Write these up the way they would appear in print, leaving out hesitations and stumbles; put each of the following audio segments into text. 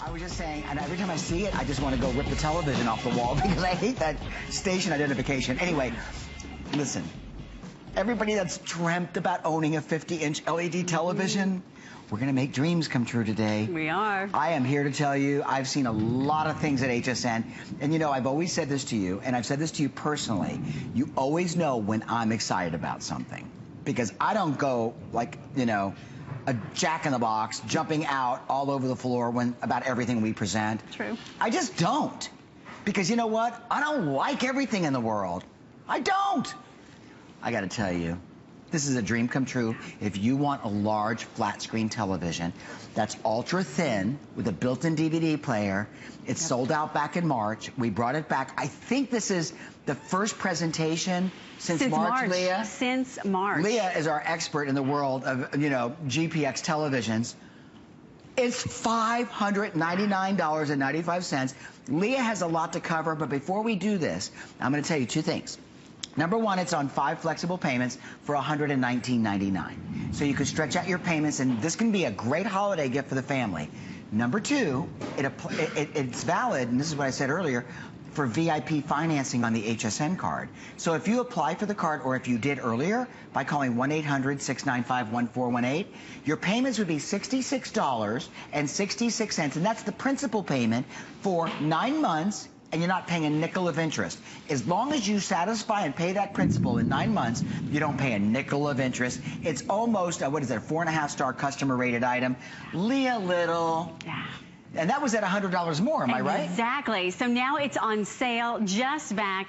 I was just saying, and every time I see it, I just want to go rip the television off the wall because I hate that station identification. Anyway, listen, everybody that's dreamt about owning a 50-inch LED television, we're going to make dreams come true today. We are. I am here to tell you, I've seen a lot of things at HSN. And you know, I've always said this to you, and I've said this to you personally. You always know when I'm excited about something. Because I don't go like, you know, a jack-in-the-box jumping out all over the floor about everything we present. True. I just don't. Because you know what? I don't like everything in the world. I don't. I got to tell you, this is a dream come true. If you want a large flat screen television that's ultra thin with a built-in DVD player, it's sold out back in March. We brought it back. I think this is the first presentation since March, Leah. Since March. Leah is our expert in the world of, you know, GPX televisions. It's $599.95. Leah has a lot to cover, but before we do this, I'm going to tell you two things. Number one, it's on 5 flexible payments for $119.99. So you can stretch out your payments, and this can be a great holiday gift for the family. Number two, it's valid, and this is what I said earlier, for VIP financing on the HSN card. So if you apply for the card, or if you did earlier by calling 1-800-695-1418, your payments would be $66.66, and that's the principal payment for 9 months, and you're not paying a nickel of interest. As long as you satisfy and pay that principal in 9 months, you don't pay a nickel of interest. It's almost, what is it, a 4.5-star customer rated item. Leah Little. Yeah. And that was at $100 more, am I right? Exactly. So now it's on sale, just back.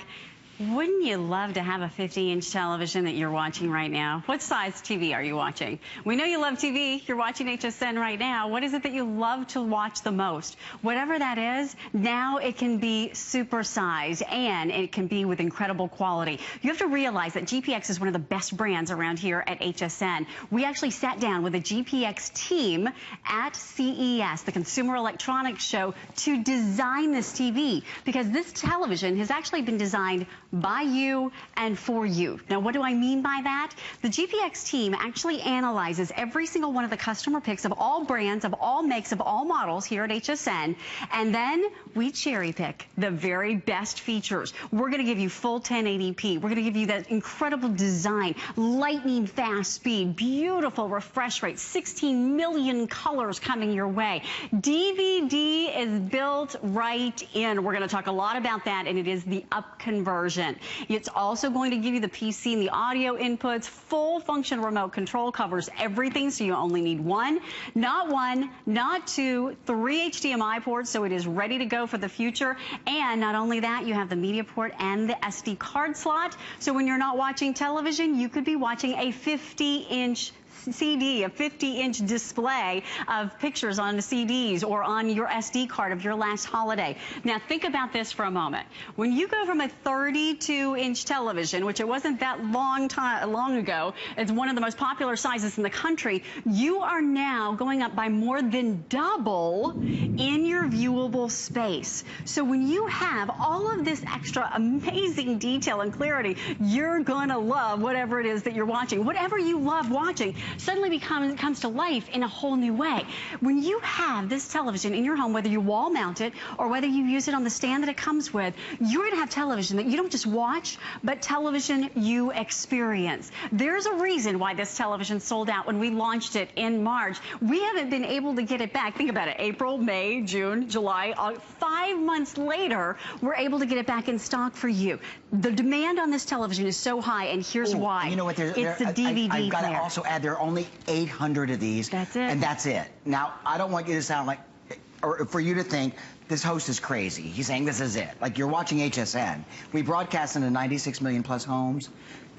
Wouldn't you love to have a 50-inch television that you're watching right now? What size TV are you watching? We know you love TV. You're watching HSN right now. What is it that you love to watch the most? Whatever that is, now it can be supersized, and it can be with incredible quality. You have to realize that GPX is one of the best brands around here at HSN. We actually sat down with a GPX team at CES, the Consumer Electronics Show, to design this TV, because this television has actually been designed by you and for you. Now, what do I mean by that? The GPX team actually analyzes every single one of the customer picks of all brands, of all makes, of all models here at HSN, and then we cherry pick the very best features. We're going to give you full 1080p. We're going to give you that incredible design, lightning fast speed, beautiful refresh rate, 16 million colors coming your way. DVD is built right in. We're going to talk a lot about that, and it is the up conversion. It's also going to give you the PC and the audio inputs. Full function remote control, covers everything, so you only need one, not two, 3 HDMI ports, so it is ready to go for the future. And not only that, you have the media port and the SD card slot, so when you're not watching television, you could be watching a 50-inch CD, a 50-inch display of pictures on the CDs or on your SD card of your last holiday. Now think about this for a moment. When you go from a 32-inch television, which it wasn't that long ago, it's one of the most popular sizes in the country, you are now going up by more than double in your viewable space. So when you have all of this extra amazing detail and clarity, you're gonna love whatever it is that you're watching. Whatever you love watching suddenly comes to life in a whole new way. When you have this television in your home, whether you wall mount it or whether you use it on the stand that it comes with, you're going to have television that you don't just watch, but television you experience. There's a reason why this television sold out when we launched it in March. We haven't been able to get it back. Think about it. April, May, June, July, 5 months later, we're able to get it back in stock for you. The demand on this television is so high, and here's why. You know what? It's the DVD I've got to player. also add, there are only 800 of these. That's it. And that's it. Now, I don't want you to sound like, or for you to think, this host is crazy. He's saying this is it. Like, you're watching HSN. We broadcast into 96 million plus homes.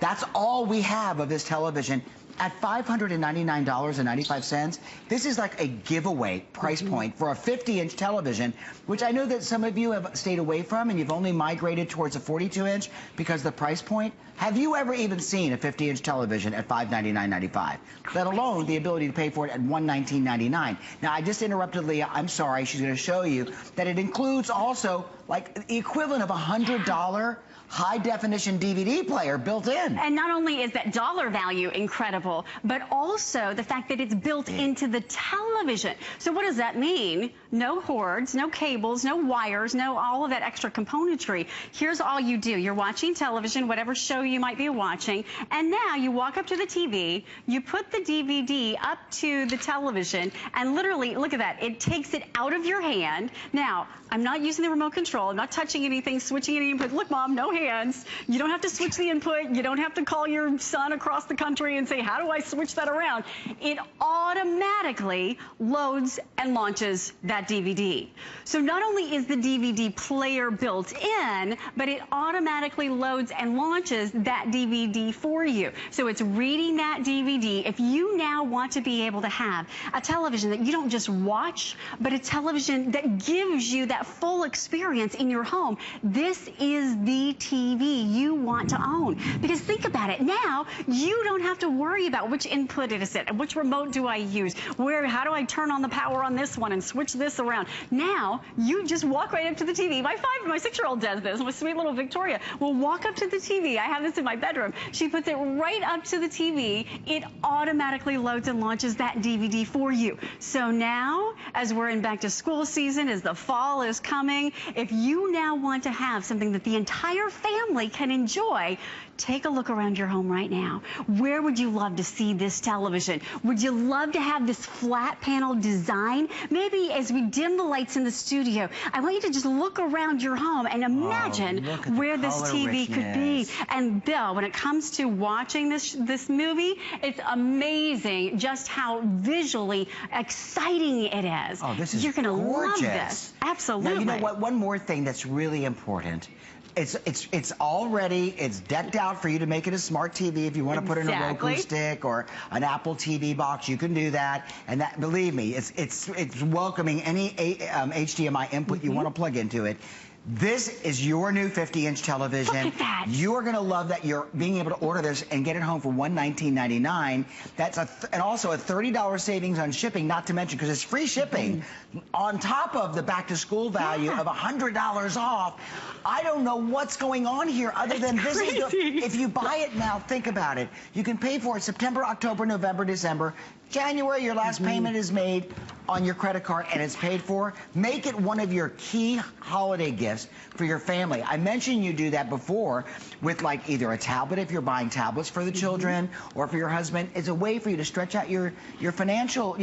That's all we have of this television. At $599.95, this is like a giveaway price point for a 50-inch television, which I know that some of you have stayed away from, and you've only migrated towards a 42-inch because of the price point. Have you ever even seen a 50-inch television at $599.95? Let alone the ability to pay for it at $119.99. Now, I just interrupted Leah. I'm sorry. She's going to show you that it includes also like the equivalent of $100 high-definition DVD player built in. And not only is that dollar value incredible, incredible, but also the fact that it's built into the television. So what does that mean? No cords, no cables, no wires, no all of that extra componentry. Here's all you do. You're watching television, whatever show you might be watching, and now you walk up to the TV, you put the DVD up to the television, and literally, look at that, it takes it out of your hand. Now, I'm not using the remote control, I'm not touching anything, switching any input. Look, Mom, no hands. You don't have to switch the input. You don't have to call your son across the country and say, how do I switch that around? It automatically loads and launches that DVD. So not only is the DVD player built in, but it automatically loads and launches that DVD for you. So it's reading that DVD. If you now want to be able to have a television that you don't just watch, but a television that gives you that full experience in your home, this is the TV you want to own. Because think about it, now you don't have to worry about which input it is it, which remote do I use, how do I turn on the power on this one and switch this around. Now you just walk right up to the TV. My 6-year-old does this. My sweet little Victoria will walk up to the TV. I have this in my bedroom. She puts it right up to the TV. It automatically loads and launches that DVD for you. So now, as we're in back to school season, as the fall is coming, if you now want to have something that the entire family can enjoy, take a look around your home right now. Where would you love to see this television? Would you love to have this flat panel design? Maybe as we dim the lights in the studio, I want you to just look around your home and imagine where this TV could be. And Bill, when it comes to watching this movie, it's amazing just how visually exciting it is. Oh, this is You're going to love gorgeous. this. Absolutely. Now, you know what? One more thing that's really important. It's all ready. It's decked out for you to make it a smart TV. If you want to put in a Roku stick or an Apple TV box, you can do that. And that, believe me, it's welcoming any HDMI input you want to plug into it. This is your new 50-inch television. Look at that. You are going to love that you're being able to order this and get it home for $119.99. That's and also a $30 savings on shipping, not to mention, because it's free shipping, on top of the back-to-school value of $100 off. I don't know what's going on here other than this is if you buy it now, think about it. You can pay for it September, October, November, December. January, your last payment is made on your credit card and it's paid for. Make it one of your key holiday gifts for your family. I mentioned you do that before with like either a tablet if you're buying tablets for the children or for your husband. It's a way for you to stretch out your financial,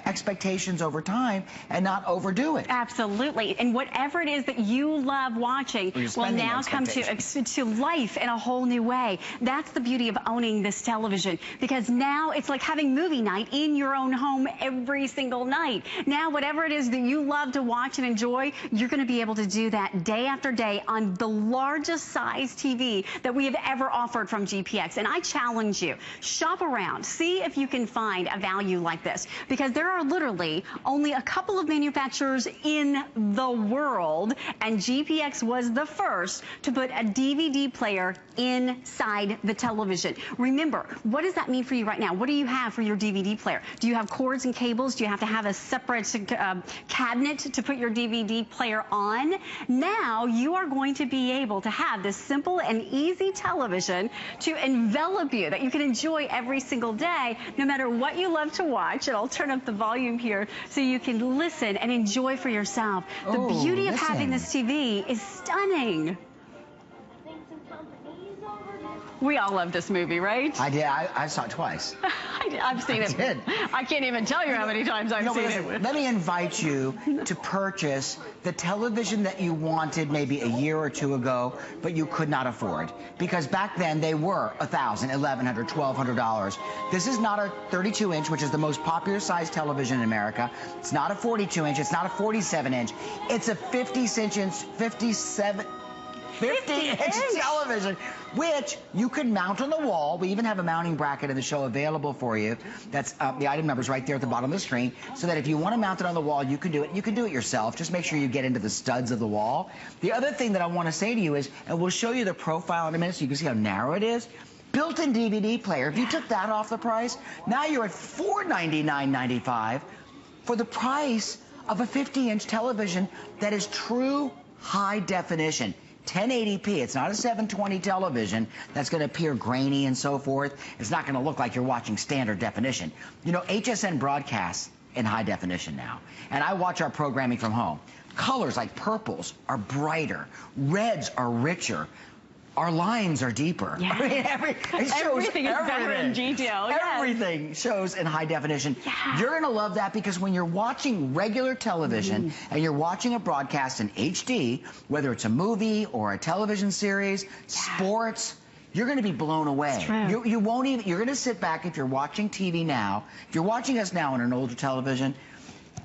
expectations over time and not overdo it. Absolutely. And whatever it is that you love watching will now come to life in a whole new way. That's the beauty of owning this television, because now it's like having movie night in your own home every single night. Now, whatever it is that you love to watch and enjoy, you're going to be able to do that day after day on the largest size TV that we have ever offered from GPX. And I challenge you, shop around, see if you can find a value like this, because there are literally only a couple of manufacturers in the world, and GPX was the first to put a DVD player inside the television. Remember, what does that mean for you right now? What do you have for your DVD player? Do you have cords and cables? Do you have to have a separate cabinet to put your DVD player on? Now you are going to be able to have this simple and easy television to envelop you, that you can enjoy every single day, no matter what you love to watch. And I'll turn up the volume here so you can listen and enjoy for yourself. The beauty of having this TV is stunning. We all love this movie, right? I did. I saw it twice. I've seen it. Did. I can't even tell you how many times I've seen it. Let me invite you to purchase the television that you wanted maybe a year or two ago, but you could not afford. Because back then they were $1,000, $1,100, $1,200. This is not a 32-inch, which is the most popular size television in America. It's not a 42-inch. It's not a 47-inch. It's a 50-inch television, which you can mount on the wall. We even have a mounting bracket in the show available for you. That's the item number's right there at the bottom of the screen, so that if you want to mount it on the wall, you can do it. You can do it yourself. Just make sure you get into the studs of the wall. The other thing that I want to say to you is, and we'll show you the profile in a minute so you can see how narrow it is. Built-in DVD player. If you took that off the price, now you're at $499.95 for the price of a 50-inch television that is true high definition. 1080p. It's not a 720 television that's going to appear grainy and so forth. It's not going to look like you're watching standard definition. You know, HSN broadcasts in high definition now, and I watch our programming from home. Colors like purples are brighter, reds are richer. Our lines are deeper. Yeah. I mean, everything is better in detail. Everything shows in high definition. Yeah. You're going to love that, because when you're watching regular television and you're watching a broadcast in HD, whether it's a movie or a television series, sports, you're going to be blown away. It's true. You won't even, you're going to sit back if you're watching TV now. If you're watching us now on an older television,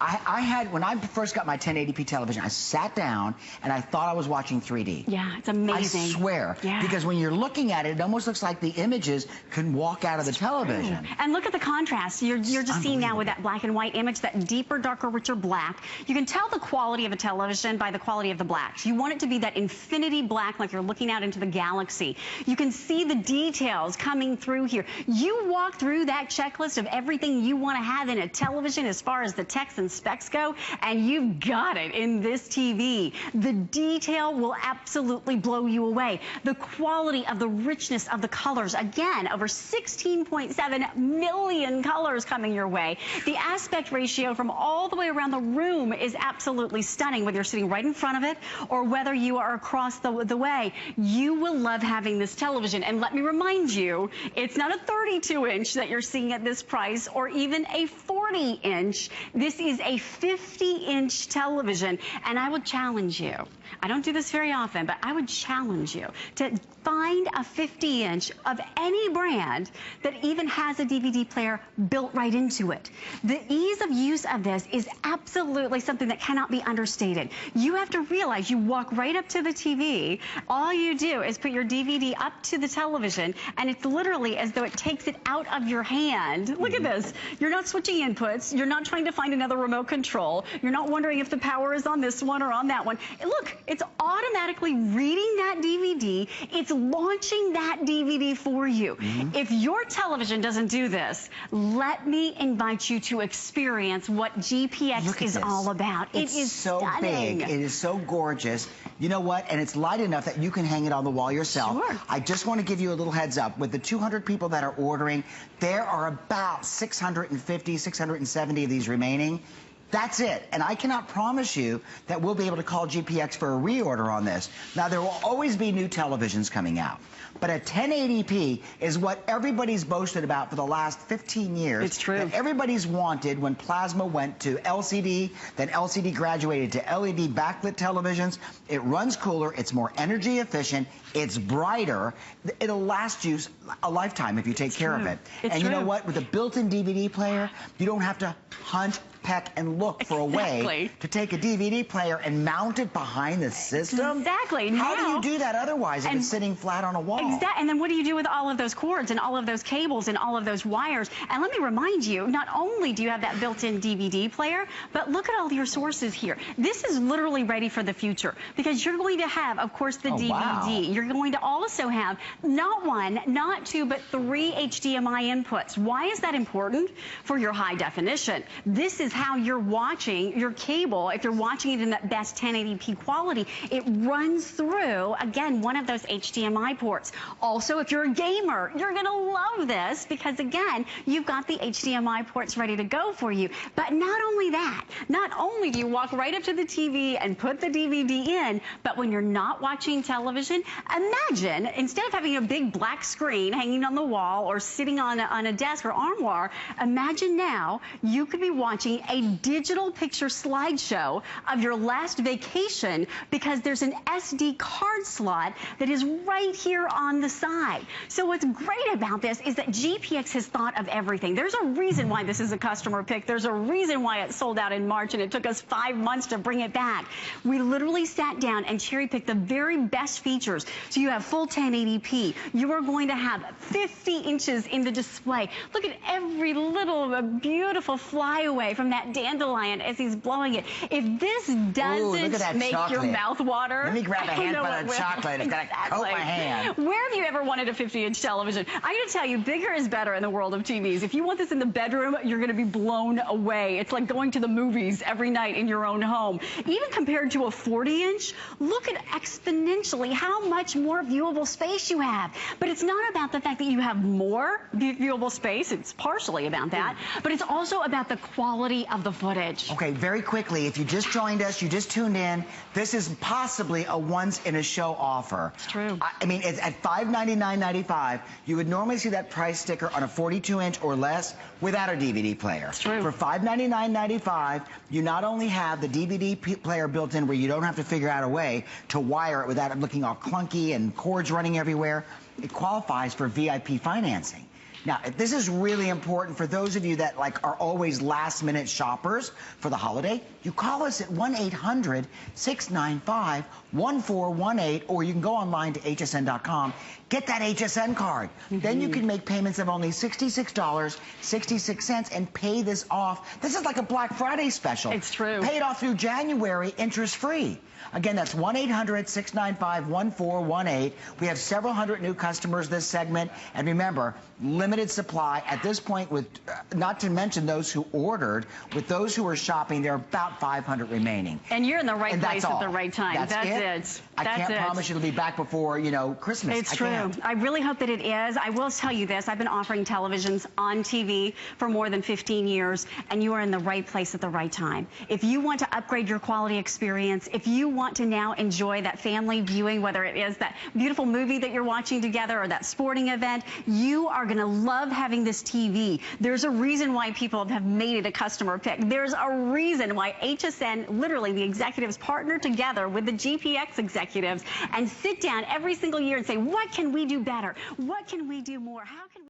I had, when I first got my 1080p television, I sat down and I thought I was watching 3D. Yeah, it's amazing. I swear. Yeah. Because when you're looking at it, it almost looks like the images can walk out of the television. True. And look at the contrast. You're just seeing now with that black and white image, that deeper, darker, richer black. You can tell the quality of a television by the quality of the blacks. You want it to be that infinity black, like you're looking out into the galaxy. You can see the details coming through here. You walk through that checklist of everything you want to have in a television as far as the text and specs go, and you've got it in this TV. The detail will absolutely blow you away. The quality of the richness of the colors, again, over 16.7 million colors coming your way. The aspect ratio from all the way around the room is absolutely stunning, whether you're sitting right in front of it or whether you are across the way. You will love having this television. And let me remind you, it's not a 32-inch that you're seeing at this price or even a 40-inch. This is a 50-inch television, and I would challenge you. I don't do this very often, but I would challenge you to find a 50-inch of any brand that even has a DVD player built right into it. The ease of use of this is absolutely something that cannot be understated. You have to realize you walk right up to the TV. All you do is put your DVD up to the television, and it's literally as though it takes it out of your hand. Look at this. You're not switching inputs. You're not trying to find another remote control. You're not wondering if the power is on this one or on that one. And look, it's automatically reading that DVD. It's launching that DVD for you. If your television doesn't do this, let me invite you to experience what GPX is all about. It is so stunning. big. It is so gorgeous. You know what? And it's light enough that you can hang it on the wall yourself. Sure. I just want to give you a little heads up. With the 200 people that are ordering, there are about 650, 670 of these remaining. That's it. And I cannot promise you that we'll be able to call GPX for a reorder on this. Now, there will always be new televisions coming out. But a 1080p is what everybody's boasted about for the last 15 years. It's true. That everybody's wanted when plasma went to LCD, then LCD graduated to LED backlit televisions. It runs cooler, it's more energy efficient, it's brighter. It'll last you a lifetime if you take care of it. And you know what? With a built-in DVD player, you don't have to hunt, peck, and look for a way to take a DVD player and mount it behind the system. Exactly. How do you do that otherwise if it's sitting flat on a wall? Exactly. And then what do you do with all of those cords and all of those cables and all of those wires? And let me remind you, not only do you have that built-in DVD player, but look at all your sources here. This is literally ready for the future, because you're going to have, of course, the DVD. Wow. You're going to also have not one, not two, but 3 HDMI inputs. Why is that important? For your high definition. This is how you're watching your cable. If you're watching it in that best 1080p quality, it runs through, again, one of those HDMI ports. Also, if you're a gamer, you're going to love this, because again, you've got the HDMI ports ready to go for you. But not only that, not only do you walk right up to the TV and put the DVD in, but when you're not watching television, imagine, instead of having a big black screen hanging on the wall or sitting on a desk or armoire, imagine now you could be watching a digital picture slideshow of your last vacation, because there's an SD card slot that is right here on the side. So what's great about this is that GPX has thought of everything. There's a reason why this is a customer pick. There's a reason why it sold out in March and it took us 5 months to bring it back. We literally sat down and cherry-picked the very best features. So you have full 1080p. You are going to have 50 inches in the display. Look at every little beautiful flyaway from that dandelion as he's blowing it. If this doesn't make your mouth water, let me grab a handful of chocolate. It's going to coat my hand. Where have you ever wanted a 50-inch television? I'm going to tell you, bigger is better in the world of TVs. If you want this in the bedroom, you're going to be blown away. It's like going to the movies every night in your own home. Even compared to a 40-inch, look at exponentially how much more viewable space you have. But it's not about the fact that you have more viewable space. It's partially about that. But it's also about the quality of the footage. Okay, very quickly, if you just joined us, you just tuned in, this is possibly a once-in-a-show offer. It's true. I mean, it's at $599.95. You would normally see that price sticker on a 42-inch or less without a DVD player. It's true. For $599.95, you not only have the DVD player built in where you don't have to figure out a way to wire it without it looking all clunky and cords running everywhere, it qualifies for VIP financing. Now, this is really important for those of you that are always last-minute shoppers for the holiday. You call us at 1-800-695-1418, or you can go online to hsn.com. Get that HSN card. Then you can make payments of only $66.66 and pay this off. This is like a Black Friday special. It's true. Pay it off through January, interest-free. Again, that's 1-800-695-1418. We have several hundred new customers this segment. And remember, limited supply at this point, with not to mention those who ordered. With those who are shopping, there are about 500 remaining. And you're in the right place at the right time. That's it. I can't promise you it'll be back before, Christmas. It's true. I really hope that it is. I will tell you this. I've been offering televisions on TV for more than 15 years, and you are in the right place at the right time. If you want to upgrade your quality experience, if you want to now enjoy that family viewing, whether it is that beautiful movie that you're watching together or that sporting event, you are going to love having this TV. There's a reason why people have made it a customer pick. There's a reason why HSN, literally the executives, partner together with the GPX executives and sit down every single year and say, what can we do better? What can we do more? How can we